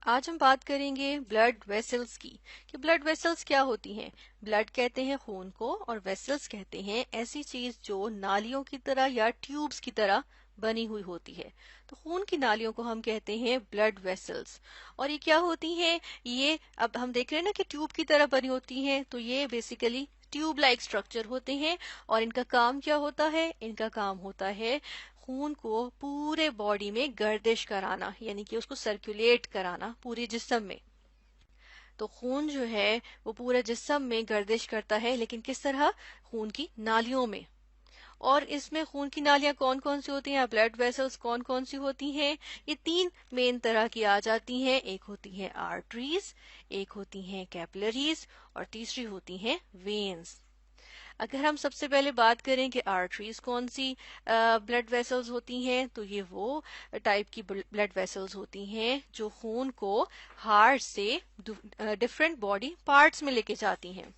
आज हम बात करेंगे ब्लड वेसल्स की कि ब्लड वेसल्स क्या होती हैं। ब्लड कहते हैं खून को और वेसल्स कहते हैं ऐसी चीज जो नालियों की तरह या ट्यूब्स की तरह बनी हुई होती है। तो खून की नालियों को हम कहते हैं ब्लड वेसल्स। और ये क्या होती हैं? ये अब हम देख रहे हैं ना कि ट्यूब की तरह बनी होती हैं, तो ये बेसिकली ट्यूब लाइक स्ट्रक्चर होते हैं। और इनका काम क्या होता है? इनका काम होता है खून को पूरे बॉडी में गर्दिश कराना, यानी कि उसको सर्कुलेट कराना पूरे जिस्म में। तो खून जो है वो पूरे जिस्म में गर्दिश करता है, लेकिन किस तरह? खून की नालियों में। और इसमें खून की नालियां कौन कौन सी होती हैं, ब्लड वेसल्स कौन कौन सी होती हैं? ये तीन मेन तरह की आ जाती हैं। एक होती है आर्टरीज, एक होती हैं कैपिलरीज, और तीसरी होती हैं वेन्स। अगर हम सबसे पहले बात करें कि आर्टरीज कौन सी ब्लड वेसल्स होती हैं, तो ये वो टाइप की ब्लड वेसल्स होती हैं जो खून को हार्ट से डिफरेंट बॉडी पार्ट्स में लेके जाती हैं।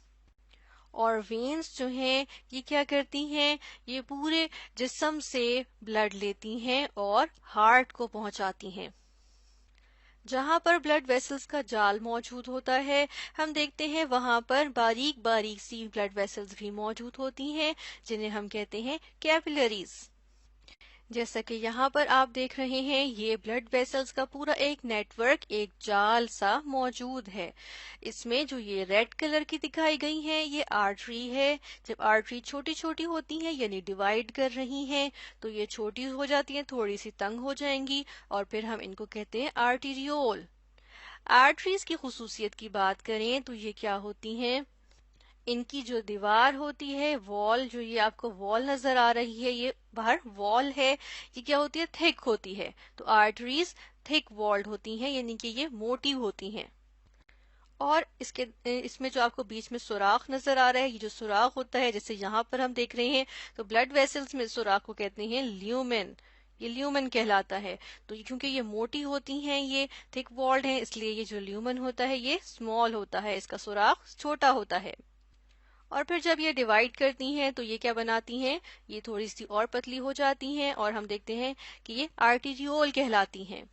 और वेन्स जो हैं ये क्या करती हैं? ये पूरे जिस्म से ब्लड लेती हैं और हार्ट को पहुंचाती हैं। जहां पर ब्लड वेसल्स का जाल मौजूद होता है, हम देखते हैं वहां पर बारीक बारीक सी ब्लड वेसल्स भी मौजूद होती हैं, जिन्हें हम कहते हैं कैपिलरीज। जैसा कि यहाँ पर आप देख रहे हैं, ये ब्लड वेसल्स का पूरा एक नेटवर्क, एक जाल सा मौजूद है। इसमें जो ये रेड कलर की दिखाई गई है, ये आर्टरी है। जब आर्टरी छोटी छोटी होती है यानी डिवाइड कर रही हैं, तो ये छोटी हो जाती हैं, थोड़ी सी तंग हो जाएंगी, और फिर हम इनको कहते हैं आर्टीरियोल। आर्टरीज की खुसूसियत की बात करें तो ये क्या होती हैं? इनकी जो दीवार होती है, वॉल, जो ये आपको वॉल नजर आ रही है, ये बाहर वॉल है, ये क्या होती है? थिक होती है। तो आर्टरीज थिक वॉल्ड होती हैं, यानी कि ये मोटी होती हैं। और इसमें जो आपको बीच में सुराख नजर आ रहा है, ये जो सुराख होता है, जैसे यहाँ पर हम देख रहे हैं, तो ब्लड वेसल्स में सुराख को कहते हैं ल्यूमेन। ये ल्यूमेन कहलाता है। तो क्योंकि ये मोटी होती हैं, ये थिक वॉल्ड हैं, इसलिए ये जो ल्यूमेन होता है ये स्मॉल होता है, इसका सुराख छोटा होता है। और फिर जब ये डिवाइड करती हैं तो ये क्या बनाती हैं? ये थोड़ी सी और पतली हो जाती हैं, और हम देखते हैं कि ये आर्टीरियोल कहलाती हैं।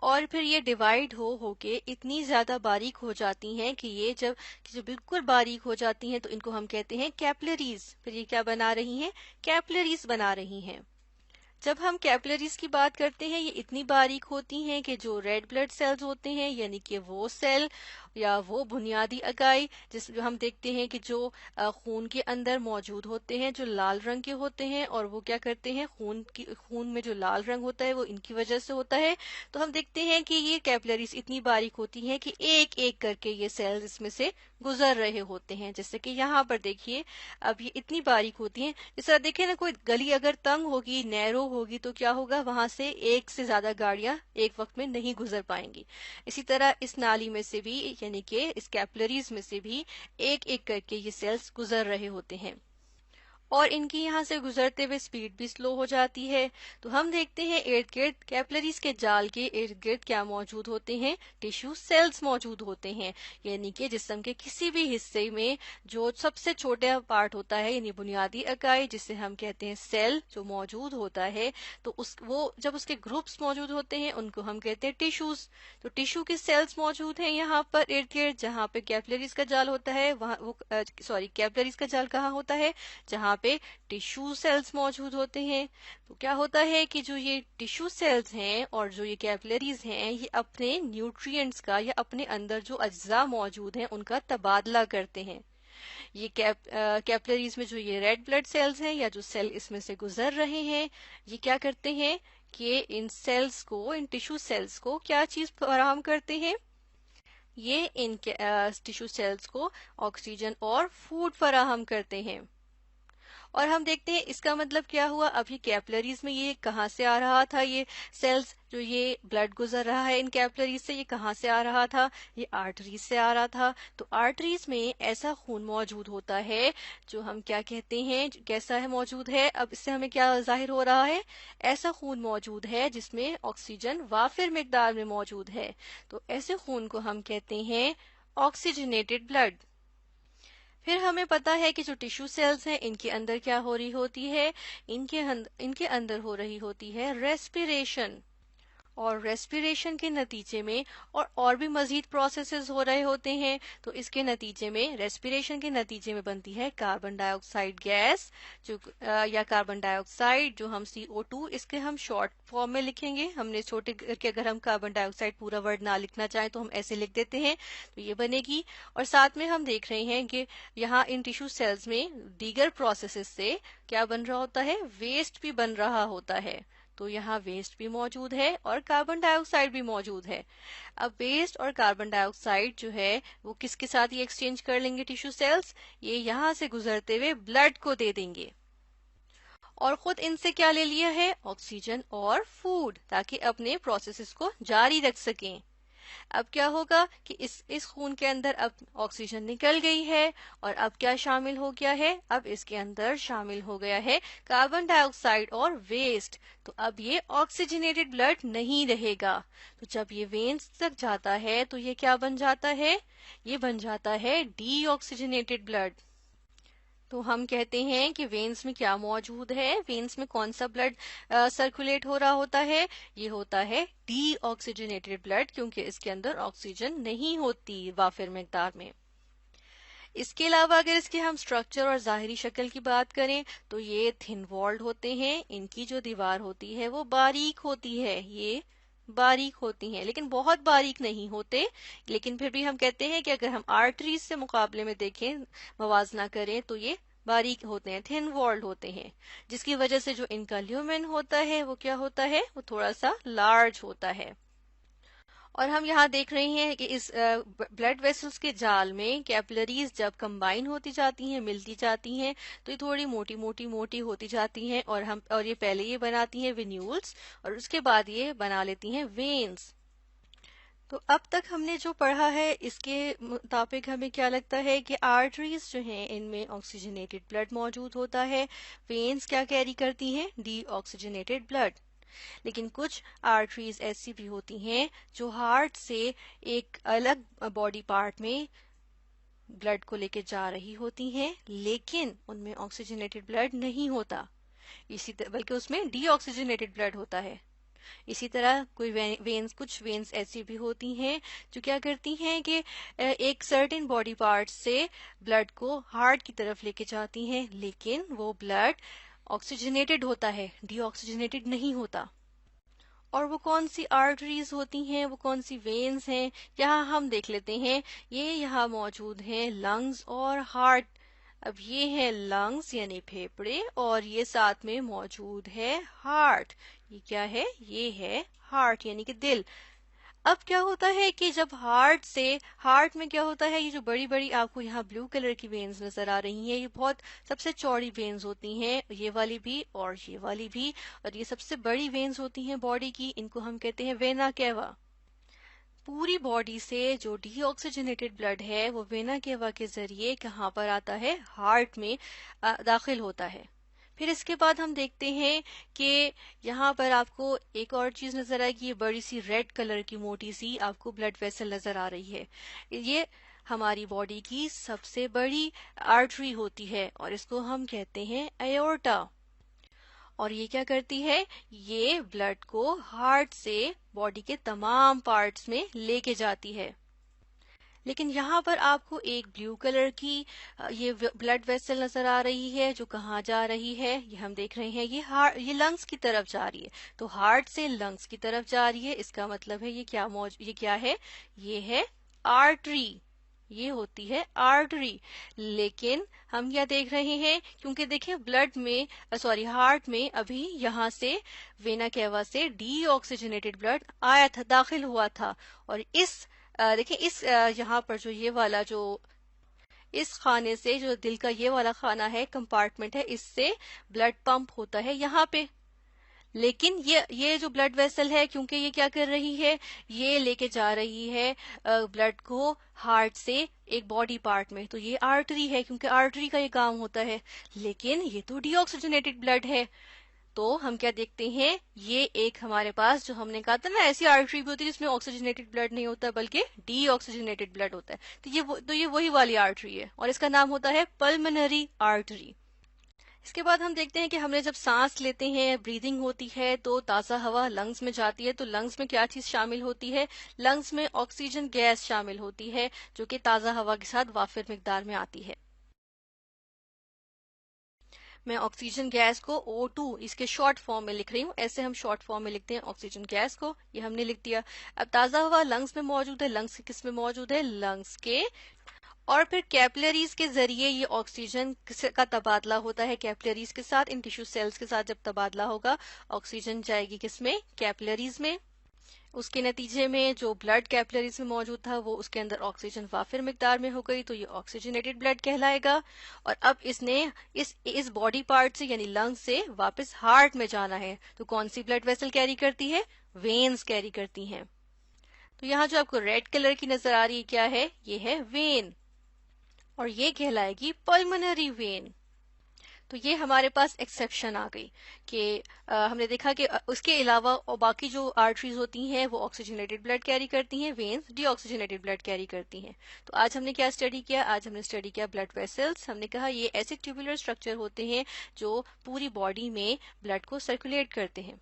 और फिर ये डिवाइड हो होके इतनी ज्यादा बारीक हो जाती हैं कि ये जब बिल्कुल बारीक हो जाती हैं, तो इनको हम कहते हैं कैपिलरीज। फिर ये क्या बना रही हैं? कैपिलरीज बना रही हैं। जब हम कैपिलरीज की बात करते हैं, ये इतनी बारीक होती हैं कि जो रेड ब्लड सेल्स होते हैं, यानी कि वो सेल या वो बुनियादी इकाई जिस जो हम देखते हैं कि जो खून के अंदर मौजूद होते हैं, जो लाल रंग के होते हैं, और वो क्या करते हैं? खून में जो लाल रंग होता है वो इनकी वजह से होता है। तो हम देखते हैं कि ये कैपिलरीज इतनी बारीक होती हैं कि एक एक करके ये सेल्स इसमें से गुजर रहे होते हैं। जैसे कि यहाँ पर देखिए, अब ये इतनी बारीक होती हैं। इस तरह देखें ना, कोई गली अगर तंग होगी, नैरो होगी, तो क्या होगा? वहां से एक से ज्यादा गाड़ियां एक वक्त में नहीं गुजर पाएंगी। इसी तरह इस नाली में से भी, यानी कि इस कैपिलरीज में से भी एक एक करके ये सेल्स गुजर रहे होते हैं। और इनकी यहाँ से गुजरते हुए स्पीड भी स्लो हो जाती है। तो हम देखते हैं इर्द गिर्द कैपिलरीज के जाल के इर्द गिर्द क्या मौजूद होते हैं? टिश्यू सेल्स मौजूद होते हैं। यानी कि जिस्म के किसी भी हिस्से में जो सबसे छोटा पार्ट होता है, यानी बुनियादी इकाई जिसे हम कहते हैं सेल, जो मौजूद होता है, तो वो जब उसके ग्रुप्स मौजूद होते हैं उनको हम कहते हैं टिश्यूज। तो टिश्यू के सेल्स मौजूद हैं यहाँ पर इर्द गिर्द। जहाँ पे कैपिलरीज का जाल होता है, वहाँ वो सॉरी, कैपिलरीज का जाल कहाँ होता है? जहाँ पे टिश्यू सेल्स मौजूद होते हैं। तो क्या होता है कि जो ये टिश्यू सेल्स हैं और जो ये कैपिलरीज हैं, ये अपने न्यूट्रिएंट्स का या अपने अंदर जो अज्जा मौजूद हैं उनका तबादला करते हैं। ये कैपिलरीज में जो ये रेड ब्लड सेल्स हैं या जो सेल इसमें से गुजर रहे हैं, ये क्या करते हैं कि इन सेल्स को, इन टिश्यू सेल्स को क्या चीज फराहम करते हैं? ये इन टिश्यू सेल्स को ऑक्सीजन और फूड फराहम करते हैं। और हम देखते हैं इसका मतलब क्या हुआ? अभी कैपिलरीज में ये कहाँ से आ रहा था? ये सेल्स, जो ये ब्लड गुजर रहा है इन कैपिलरीज से, ये कहाँ से आ रहा था? ये आर्टरीज से आ रहा था। तो आर्टरीज में ऐसा खून मौजूद होता है जो हम क्या कहते हैं, कैसा है मौजूद है? अब इससे हमें क्या जाहिर हो रहा है? ऐसा खून मौजूद है जिसमें ऑक्सीजन वाफिर मिकदार में मौजूद है। तो ऐसे खून को हम कहते हैं ऑक्सीजनेटेड ब्लड। फिर हमें पता है कि जो टिश्यू सेल्स हैं, इनके अंदर क्या हो रही होती है? इनके अंदर हो रही होती है रेस्पिरेशन। और रेस्पिरेशन के नतीजे में और भी मजीद प्रोसेसेस हो रहे होते हैं, तो इसके नतीजे में रेस्पिरेशन के नतीजे में बनती है कार्बन डाइऑक्साइड गैस, जो या कार्बन डाइऑक्साइड, जो हम CO2, इसके हम शॉर्ट फॉर्म में लिखेंगे। हमने छोटे करके अगर हम कार्बन डाइऑक्साइड पूरा वर्ड ना लिखना चाहें तो हम ऐसे लिख देते हैं, तो ये बनेगी। और साथ में हम देख रहे हैं कि यहाँ इन टिश्यू सेल्स में दीगर प्रोसेसेस से क्या बन रहा होता है, वेस्ट भी बन रहा होता है। तो यहाँ वेस्ट भी मौजूद है और कार्बन डाइऑक्साइड भी मौजूद है। अब वेस्ट और कार्बन डाइऑक्साइड जो है वो किसके साथ ये एक्सचेंज कर लेंगे टिश्यू सेल्स, ये यहाँ से गुजरते हुए ब्लड को दे देंगे और खुद इनसे क्या ले लिया है, ऑक्सीजन और फूड, ताकि अपने प्रोसेसेस को जारी रख सकें। अब क्या होगा कि इस खून के अंदर अब ऑक्सीजन निकल गई है और अब क्या शामिल हो गया है, अब इसके अंदर शामिल हो गया है कार्बन डाइऑक्साइड और वेस्ट। तो अब ये ऑक्सीजनेटेड ब्लड नहीं रहेगा। तो जब ये वेन्स तक जाता है तो ये क्या बन जाता है, ये बन जाता है डीऑक्सीजनेटेड ब्लड। तो हम कहते हैं कि वेन्स में क्या मौजूद है, वेन्स में कौन सा ब्लड सर्कुलेट हो रहा होता है, ये होता है डीऑक्सीजनेटेड ब्लड, क्योंकि इसके अंदर ऑक्सीजन नहीं होती वाफिर मिकदार में। इसके अलावा अगर इसके हम स्ट्रक्चर और जाहिरी शक्ल की बात करें तो ये थिन वॉल्ड होते हैं, इनकी जो दीवार होती है वो बारीक होती है, ये बारीक होती हैं, लेकिन बहुत बारीक नहीं होते। लेकिन फिर भी हम कहते हैं कि अगर हम आर्टरीज से मुकाबले में देखें, मवाजना करें, तो ये बारीक होते हैं, थिन वॉल्ड होते हैं, जिसकी वजह से जो इनका ल्यूमेन होता है वो क्या होता है, वो थोड़ा सा लार्ज होता है। और हम यहाँ देख रहे हैं कि इस ब्लड वेसल्स के जाल में कैपिलरीज जब कंबाइन होती जाती हैं, मिलती जाती हैं, तो ये थोड़ी मोटी मोटी मोटी होती जाती हैं और ये पहले ये बनाती हैं वेन्यूल्स और उसके बाद ये बना लेती हैं वेन्स। तो अब तक हमने जो पढ़ा है इसके मुताबिक हमें क्या लगता है कि आर्टरीज जो हैं इनमें ऑक्सीजनेटेड ब्लड मौजूद होता है, वेन्स क्या कैरी करती हैं, डीऑक्सीजनेटेड ब्लड। लेकिन कुछ आर्टरीज ऐसी भी होती हैं जो हार्ट से एक अलग बॉडी पार्ट में ब्लड को लेके जा रही होती हैं, लेकिन उनमें ऑक्सीजनेटेड ब्लड नहीं होता, बल्कि उसमें डीऑक्सीजनेटेड ब्लड होता है। इसी तरह कुछ वेन्स ऐसी भी होती हैं जो क्या करती हैं कि एक सर्टेन बॉडी पार्ट से ब्लड को हार्ट की तरफ लेके जाती हैं, लेकिन वो ब्लड ऑक्सीजनेटेड होता है, डीऑक्सीजनेटेड नहीं होता। और वो कौन सी आर्टरीज होती हैं, वो कौन सी वेन्स हैं, यहाँ हम देख लेते हैं। ये यहाँ मौजूद हैं लंग्स और हार्ट। अब ये है लंग्स यानी फेफड़े और ये साथ में मौजूद है हार्ट। ये क्या है, ये है हार्ट यानी कि दिल। अब क्या होता है कि जब हार्ट में क्या होता है, ये जो बड़ी बड़ी आपको यहाँ ब्लू कलर की वेन्स नजर आ रही हैं, ये बहुत सबसे चौड़ी वेन्स होती हैं, ये वाली भी और ये वाली भी, और ये सबसे बड़ी वेन्स होती हैं बॉडी की, इनको हम कहते हैं वेना केवा। पूरी बॉडी से जो डीऑक्सीजनेटेड ब्लड है वो वेना केवा के जरिए कहाँ पर आता है, हार्ट में दाखिल होता है। फिर इसके बाद हम देखते हैं कि यहाँ पर आपको एक और चीज नजर आएगी, ये बड़ी सी रेड कलर की मोटी सी आपको ब्लड वेसल नजर आ रही है। ये हमारी बॉडी की सबसे बड़ी आर्टरी होती है और इसको हम कहते हैं एओर्टा। और ये क्या करती है, ये ब्लड को हार्ट से बॉडी के तमाम पार्ट्स में लेके जाती है। लेकिन यहाँ पर आपको एक ब्लू कलर की ये ब्लड वेसल नजर आ रही है, जो कहाँ जा रही है, ये हम देख रहे हैं, ये लंग्स की तरफ जा रही है। तो हार्ट से लंग्स की तरफ जा रही है, इसका मतलब है ये क्या है, ये है आर्टरी, ये होती है आर्टरी। लेकिन हम क्या देख रहे हैं, क्योंकि देखिए ब्लड में हार्ट में अभी यहाँ से वेना केवा से डीऑक्सीजनेटेड ब्लड आया था, दाखिल हुआ था, और देखिए यहाँ पर जो ये वाला जो इस खाने से, जो दिल का ये वाला खाना है, कंपार्टमेंट है, इससे ब्लड पंप होता है यहाँ पे। लेकिन ये जो ब्लड वेसल है, क्योंकि ये क्या कर रही है, ये लेके जा रही है ब्लड को हार्ट से एक बॉडी पार्ट में, तो ये आर्टरी है, क्योंकि आर्टरी का ये काम होता है। लेकिन ये तो डीऑक्सीजनेटेड ब्लड है, तो हम क्या देखते हैं, ये एक हमारे पास जो हमने कहा था ना, ऐसी आर्टरी भी होती है जिसमें ऑक्सीजनेटेड ब्लड नहीं होता बल्कि डीऑक्सीजनेटेड ब्लड होता है, तो ये वही वाली आर्टरी है और इसका नाम होता है पल्मोनरी आर्टरी। इसके बाद हम देखते हैं कि हमने जब सांस लेते हैं, ब्रीदिंग होती है, तो ताज़ा हवा लंग्स में जाती है। तो लंग्स में क्या चीज़ शामिल होती है? लंग्स में ऑक्सीजन गैस शामिल होती है, जो कि ताज़ा हवा के साथ वाफिर मिकदार में आती है। मैं ऑक्सीजन गैस को O2 इसके शॉर्ट फॉर्म में लिख रही हूँ। ऐसे हम शॉर्ट फॉर्म में लिखते हैं ऑक्सीजन गैस को। ये हमने लिख दिया। अब ताज़ा हवा लंग्स में मौजूद है। लंग्स के किस में मौजूद है? लंग्स के। और फिर कैपिलरीज के जरिए ये ऑक्सीजन का तबादला होता है कैपिलरीज के साथ। इन टिश्यू सेल्स के साथ जब तबादला होगा, ऑक्सीजन जाएगी किसमें? कैपिलरीज में। उसके नतीजे में जो ब्लड कैपिलरीज में मौजूद था, वो उसके अंदर ऑक्सीजन वाफिर मिकदार में हो गई, तो ये ऑक्सीजनेटेड ब्लड कहलाएगा। और अब इसने इस बॉडी पार्ट से यानी लंग से वापस हार्ट में जाना है, तो कौन सी ब्लड वेसल कैरी करती है? वेन्स कैरी करती हैं। तो यहाँ जो आपको रेड कलर की नजर आ रही है, क्या है? ये है वेन, और ये कहलाएगी पल्मोनरी वेन। तो ये हमारे पास एक्सेप्शन आ गई कि हमने देखा कि उसके अलावा और बाकी जो आर्टरीज होती हैं वो ऑक्सीजनेटेड ब्लड कैरी करती हैं, वेन्स डीऑक्सीजनेटेड ब्लड कैरी करती हैं। तो आज हमने क्या स्टडी किया? आज हमने स्टडी किया ब्लड वेसल्स। हमने कहा ये ऐसे ट्यूबुलर स्ट्रक्चर होते हैं जो पूरी बॉडी में ब्लड को सर्कुलेट करते हैं।